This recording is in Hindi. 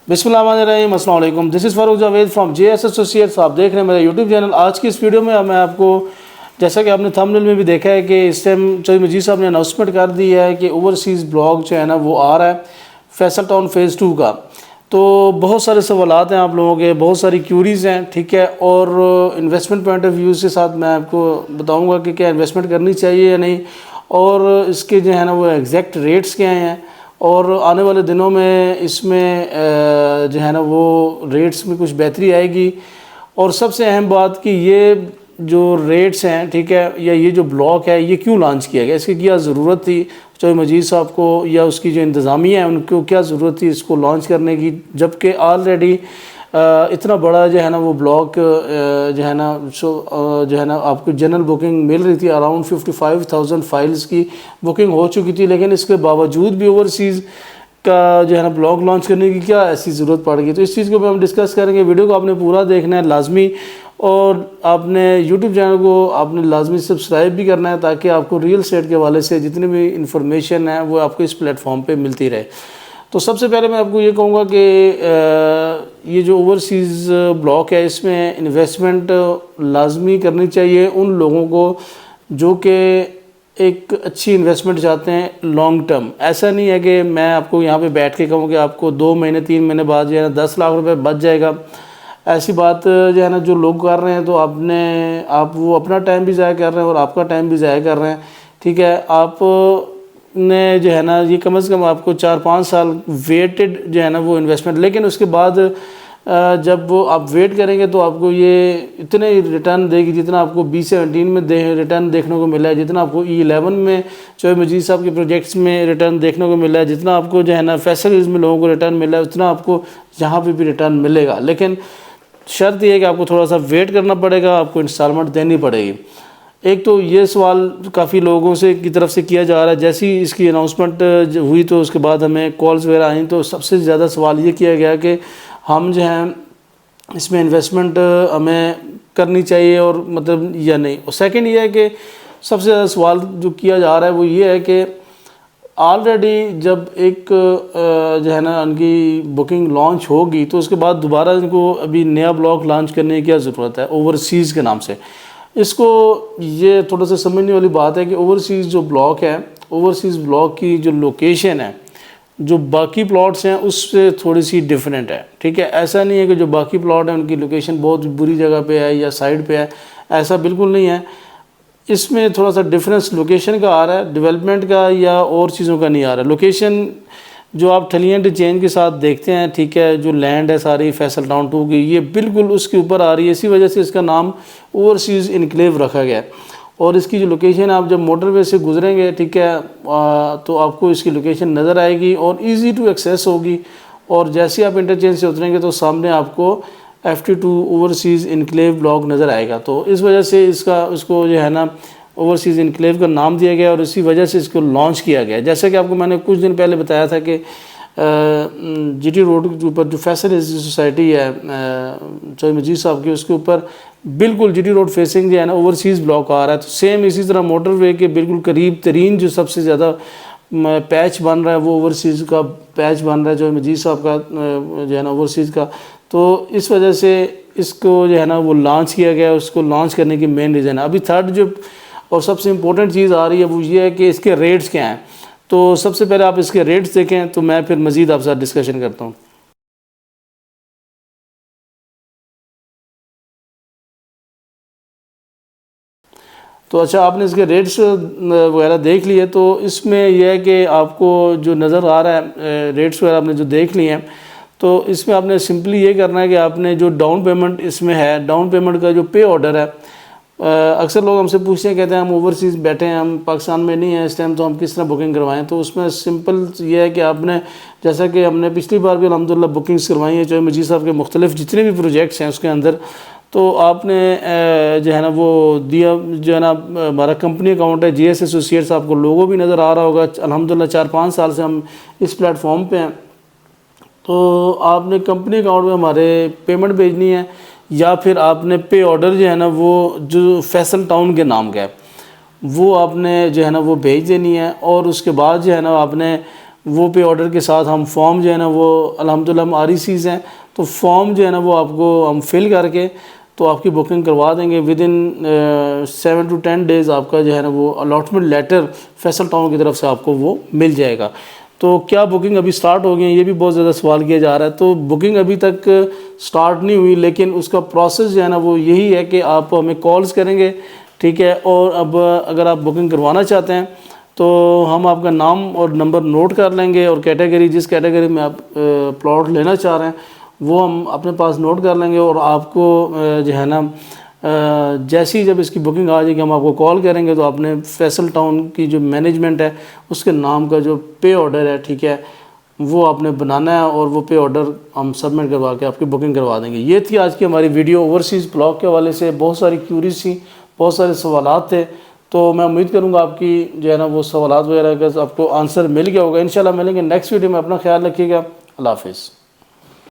बिस्मिल्लाहिर्रहमानिर्रहीम, अस्सलाम वालेकुम। This is Farooq Javed from JS associates. आप देख रहे हैं मेरा यूट्यूब चैनल। आज की इस वीडियो में मैं आपको, जैसा कि आपने थंबनेल में भी देखा है कि इस टाइम चौधरी मजीद साहब ने अनाउंसमेंट कर दी है कि ओवरसीज़ ब्लॉक जो है ना वो आ रहा है फैसल टाउन फ़ेज़ 2 का। तो बहुत सारे सवालात हैं आप लोगों के, बहुत सारी क्यूरीज़ हैं, ठीक है। और इन्वेस्टमेंट पॉइंट ऑफ व्यू के साथ मैं आपको बताऊँगा कि क्या इन्वेस्टमेंट करनी चाहिए या नहीं, और इसके जो है ना वो एग्जैक्ट रेट्स क्या हैं, और आने वाले दिनों में इसमें जो है ना वो रेट्स में कुछ बेहतरी आएगी। और सबसे अहम बात कि ये जो रेट्स हैं, ठीक है, या ये जो ब्लॉक है ये क्यों लॉन्च किया गया, इसकी क्या ज़रूरत थी चौधरी मजीद साहब को, या उसकी जो इंतज़ामिया है उनको क्या ज़रूरत थी इसको लॉन्च करने की, जबकि ऑलरेडी इतना बड़ा जो है ना वो ब्लॉक जो है ना जो है ना आपको जनरल बुकिंग मिल रही थी। अराउंड 55,000 फाइल्स की बुकिंग हो चुकी थी, लेकिन इसके बावजूद भी ओवरसीज़ का जो है ना ब्लॉग लॉन्च करने की क्या ऐसी ज़रूरत पड़ गई। तो इस चीज़ को हम डिस्कस करेंगे। वीडियो को आपने पूरा देखना है लाजमी, और आपने यूट्यूब चैनल को आपने लाजमी सब्सक्राइब भी करना है, ताकि आपको रियल एस्टेट के हवाले से जितनी भी इंफॉर्मेशन है वो आपको इस प्लेटफॉर्म पे मिलती रहे। तो सबसे पहले मैं आपको ये कहूँगा कि ये जो ओवरसीज़ ब्लॉक है इसमें इन्वेस्टमेंट लाजमी करनी चाहिए उन लोगों को जो कि एक अच्छी इन्वेस्टमेंट चाहते हैं लॉन्ग टर्म। ऐसा नहीं है कि मैं आपको यहाँ पे बैठ के कहूँ कि आपको 2 महीने 3 महीने बाद जो है ना 10 लाख रुपए बच जाएगा। ऐसी बात जो है ना जो लोग कर रहे हैं, तो आप वो अपना टाइम भी ज़ाया कर रहे हैं और आपका टाइम भी ज़ाया कर रहे हैं, ठीक है। आप ने जो है ना ये कम से कम आपको 4-5 साल वेटेड जो है ना वो इन्वेस्टमेंट, लेकिन उसके बाद जब वो आप वेट करेंगे तो आपको ये इतने रिटर्न देगी जितना आपको B17 में रिटर्न देखने को मिला है, जितना आपको E11 में चौधरी मजीद साहब के प्रोजेक्ट्स में रिटर्न देखने को मिला है, जितना आपको जो है ना फैसल्स में लोगों को रिटर्न मिला है, उतना आपको जहाँ पे भी रिटर्न मिलेगा। लेकिन शर्त यह है कि आपको थोड़ा सा वेट करना पड़ेगा, आपको इंस्टॉलमेंट देनी पड़ेगी। एक तो ये सवाल काफ़ी लोगों से की तरफ से किया जा रहा है। जैसी इसकी अनाउंसमेंट हुई तो उसके बाद हमें कॉल्स वगैरह आई, तो सबसे ज़्यादा सवाल ये किया गया कि हम जो हैं इसमें इन्वेस्टमेंट हमें करनी चाहिए और मतलब या नहीं। और सेकंड ये है कि सबसे ज़्यादा सवाल जो किया जा रहा है वो ये है कि ऑलरेडी जब एक जो है ना उनकी बुकिंग लॉन्च होगी तो उसके बाद दोबारा इनको अभी नया ब्लॉक लॉन्च करने की क्या ज़रूरत है ओवरसीज़ के नाम से। इसको ये थोड़ा सा समझने वाली बात है कि ओवरसीज़ जो ब्लॉक है, ओवरसीज़ ब्लॉक की जो लोकेशन है जो बाकी प्लॉट्स हैं उससे थोड़ी सी डिफरेंट है, ठीक है। ऐसा नहीं है कि जो बाकी प्लॉट हैं उनकी लोकेशन बहुत बुरी जगह पे है या साइड पे है, ऐसा बिल्कुल नहीं है। इसमें थोड़ा सा डिफरेंस लोकेशन का आ रहा है, डेवलपमेंट का या और चीज़ों का नहीं आ रहा। लोकेशन जो आप ठलियन चेंज के साथ देखते हैं, ठीक है, जो लैंड है सारी फैसल टाउन 2 की ये बिल्कुल उसके ऊपर आ रही है। इसी वजह से इसका नाम ओवरसीज़ इनक्लेव रखा गया है। और इसकी जो लोकेशन आप जब मोटरवे से गुजरेंगे, ठीक है, तो आपको इसकी लोकेशन नज़र आएगी और इजी टू एक्सेस होगी। और जैसे आप इंटरचेंज से उतरेंगे तो सामने आपको FT2 ओवरसीज़ इनक्लेव ब्लॉक नज़र आएगा। तो इस वजह से उसको जो है ना ओवरसीज़ इनक्लेव का नाम दिया गया और इसी वजह से इसको लॉन्च किया गया। जैसे कि आपको मैंने कुछ दिन पहले बताया था कि GT रोड के ऊपर जो फैसल सोसाइटी है चौधरी मजीद साहब की, उसके ऊपर बिल्कुल GT रोड फेसिंग जो है ना ओवरसीज़ ब्लॉक आ रहा है। तो सेम इसी तरह मोटरवे के बिल्कुल करीब तरीन जो सबसे ज़्यादा पैच बन रहा है वो ओवरसीज़ का पैच बन रहा है चौधरी मजीद साहब का जो है ना ओवरसीज़ का। तो इस वजह से इसको जो है ना वो लॉन्च किया गया। उसको लॉन्च करने की मेन रीज़न है। अभी थर्ड जो और सबसे इम्पोर्टेंट चीज़ आ रही है वो ये है कि इसके रेट्स क्या हैं। तो सबसे पहले आप इसके रेट्स देखें, तो मैं फिर मज़ीद आपके साथ डिस्कशन करता हूँ। तो अच्छा, आपने इसके रेट्स वगैरह देख लिए। तो इसमें यह है कि आपको जो नज़र आ रहा है रेट्स वगैरह आपने जो देख लिए हैं, तो इसमें आपने सिंपली ये करना है कि आपने जो डाउन पेमेंट इसमें है, डाउन पेमेंट का जो पे ऑर्डर है, अक्सर लोग हमसे पूछते हैं, कहते हैं हम ओवरसीज़ बैठे हैं, हम पाकिस्तान में नहीं हैं इस टाइम, तो हम किस तरह बुकिंग करवाएं। तो उसमें सिंपल ये है कि आपने, जैसा कि हमने पिछली बार भी अल्हम्दुलिल्लाह बुकिंग्स करवाई हैं चौधरी मजीद साहब के मुख्तलिफ जितने भी प्रोजेक्ट्स हैं उसके अंदर, तो आपने जो है ना वो दिया जो है ना हमारा कंपनी अकाउंट है JS एसोसिएट्स, आपको लोगो भी नज़र आ रहा होगा। अल्हम्दुलिल्लाह 4-5 साल से हम इस प्लेटफॉर्म पे हैं। तो आपने कंपनी अकाउंट में हमारे पेमेंट भेजनी है, या फिर आपने पे ऑर्डर जो है ना वो जो फैसल टाउन के नाम का है वो आपने जो है ना वो भेज देनी है। और उसके बाद जो है ना आपने वो पे ऑर्डर के साथ हम फॉर्म जो है ना वो अल्हम्दुलिल्लाह हम RECs हैं, तो फॉर्म जो है ना वो आपको हम फिल करके तो आपकी बुकिंग करवा देंगे। विद इन 7 to 10 डेज़ आपका जो है ना वो अलॉटमेंट लेटर फैसल टाउन की तरफ से आपको वो मिल जाएगा। तो क्या बुकिंग अभी स्टार्ट हो गई है, ये भी बहुत ज़्यादा सवाल किया जा रहा है। तो बुकिंग अभी तक स्टार्ट नहीं हुई, लेकिन उसका प्रोसेस जो है ना वो यही है कि आप हमें कॉल्स करेंगे, ठीक है। और अब अगर आप बुकिंग करवाना चाहते हैं तो हम आपका नाम और नंबर नोट कर लेंगे, और कैटेगरी, जिस कैटेगरी में आप प्लॉट लेना चाह रहे हैं वो हम अपने पास नोट कर लेंगे, और आपको जो है ना जैसे ही जब इसकी बुकिंग आ जाएगी हम आपको कॉल करेंगे, तो आपने फैसल टाउन की जो मैनेजमेंट है उसके नाम का जो पे ऑर्डर है, ठीक है, वो आपने बनाना है, और वो पे ऑर्डर हम सबमिट करवा के आपकी बुकिंग करवा देंगे। ये थी आज की हमारी वीडियो ओवरसीज़ ब्लॉक के हवाले से। बहुत सारी क्यूरीज थी, बहुत सारे सवालात थे, तो मैं उम्मीद करूंगा आपकी जो है ना वो सवालात वगैरह का आपको आंसर मिल गया होगा। इंशाल्लाह मिलेंगे नेक्स्ट वीडियो में। अपना ख्याल रखिएगा। अल्लाह हाफिज़।